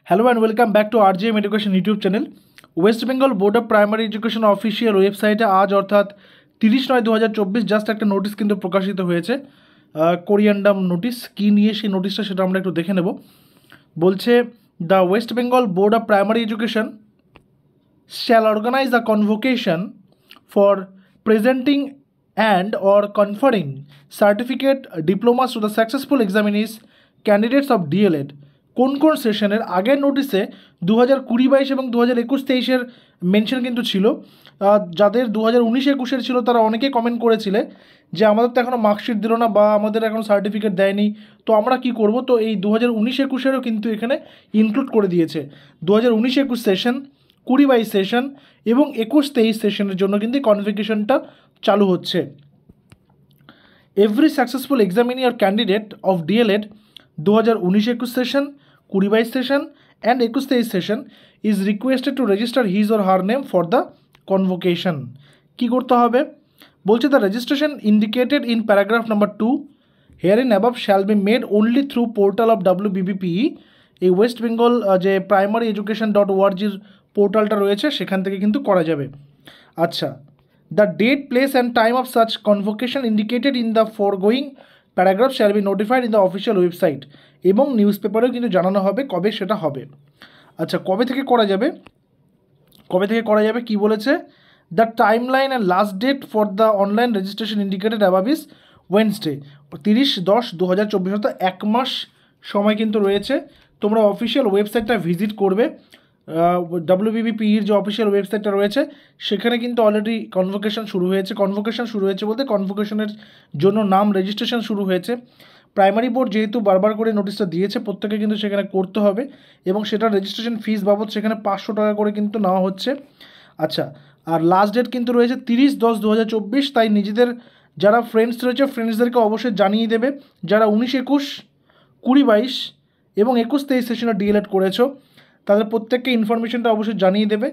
Hello and welcome back to RJM Education YouTube channel. West Bengal Board of Primary education official ওয়েবসাইটে আজ অর্থাৎ 30/9/2024 just একটা notice কিন্তু প্রকাশিত হয়েছে, কোরিয়ান্ডাম নোটিশ। কী নিয়ে সেই নোটিশটা সেটা আমরা একটু দেখে নেব। বলছে the West Bengal Board of Primary Education shall organise a convocation for presenting and or conferring certificate diplomas to the successful examinees candidates of DLED কোন কোন সেশনের আগের নোটিশে 2020-22 এবং 2021-23-এর মেনশন কিন্তু ছিল। যাদের 2019-21-এর ছিল তারা অনেকেই কমেন্ট করেছিলে যে আমাদের তো এখনও মার্কশিট দিল না বা আমাদের এখনও সার্টিফিকেট দেয়নি, তো আমরা কি করব। তো এই 2019-21-এরও কিন্তু এখানে ইনক্লুড করে দিয়েছে। 2019-21 সেশন, 20-22 সেশন এবং 21-23 সেশনের জন্য কিন্তু কনভোকেশনটা চালু হচ্ছে। Every successful examinee or candidate of DElEd 2019-21 session, 20-22 session and 21-23 session is requested to register his or her name for the convocation. কী করতে হবে বলছে, the registration indicated in paragraph number 2 herein above shall be made only through portal of WBBPE। এই west Bengal যে primary education .org-র পোর্টালটা রয়েছে সেখান থেকে কিন্তু করা যাবে। আচ্ছা, the date, place and time of such convocation indicated in the foregoing paragraph shall be notified in the official website এবং নিউজপেপারেও কিন্তু জানানো হবে কবে সেটা হবে। আচ্ছা, কবে থেকে করা যাবে কি বলেছে, the timeline and last date for the online registration indicated above is Wednesday 30/10/2024, অর্থাৎ 1 মাস সময় কিন্তু রয়েছে। তোমরা অফিসিয়াল ওয়েবসাইটটা ভিজিট করবে। WBBPEর যে অফিসিয়াল ওয়েবসাইটটা রয়েছে সেখানে কিন্তু অলরেডি কনভোকেশন শুরু হয়েছে বলতে কনভোকেশনের জন্য নাম রেজিস্ট্রেশন শুরু হয়েছে। প্রাইমারি বোর্ড যেহেতু বারবার করে নোটিশটা দিয়েছে, প্রত্যেকে কিন্তু সেখানে করতে হবে এবং সেটার রেজিস্ট্রেশন ফিস বাবদ সেখানে 500 টাকা করে কিন্তু নেওয়া হচ্ছে। আচ্ছা, আর লাস্ট ডেট কিন্তু রয়েছে 30/10/2024। তাই নিজেদের যারা ফ্রেন্ডস রয়েছে ফ্রেন্ডসদেরকে অবশ্যই জানিয়ে দেবে যারা 19-21, 20-22 এবং 21-23 সেশনে ডিএলএড করেছো, তাদের প্রত্যেককে ইনফরমেশনটা অবশ্যই জানিয়ে দেবে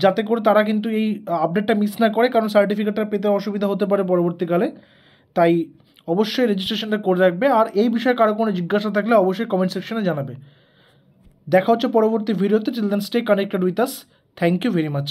যাতে করে তারা কিন্তু এই আপডেটটা মিস না করে, কারণ সার্টিফিকেটটা পেতে অসুবিধা হতে পারে পরবর্তীকালে। তাই অবশ্যই রেজিস্ট্রেশনটা করে রাখবে। আর এই বিষয়ে কারো কোনো জিজ্ঞাসা থাকলে অবশ্যই কমেন্ট সেকশনে জানাবে। দেখা হচ্ছে পরবর্তী ভিডিওতে। Till then stay connected with us. Thank you very much.